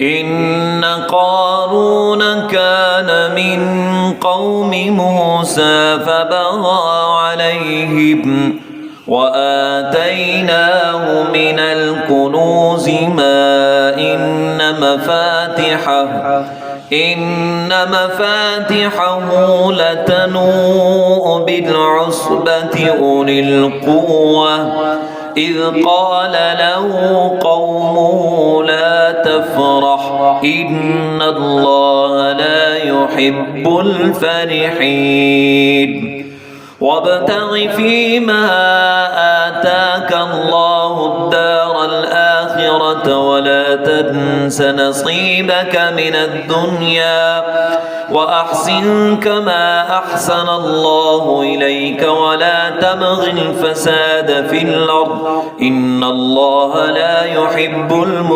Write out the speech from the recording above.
إن قارون كان من قوم موسى فبغى عليهم وآتيناه من الكنوز ما إن مفاتحه لتنوء بالعصبة أولي القوة إذ قال له قومه لا تفرح إن الله لا يحب الفرحين وابتغ فيما آتاك الله الدار الآخرة ولا تنس نصيبك من الدنيا وأحسن كما أحسن الله إليك ولا تبغ الفساد في الأرض إن الله لا يحب المفسدين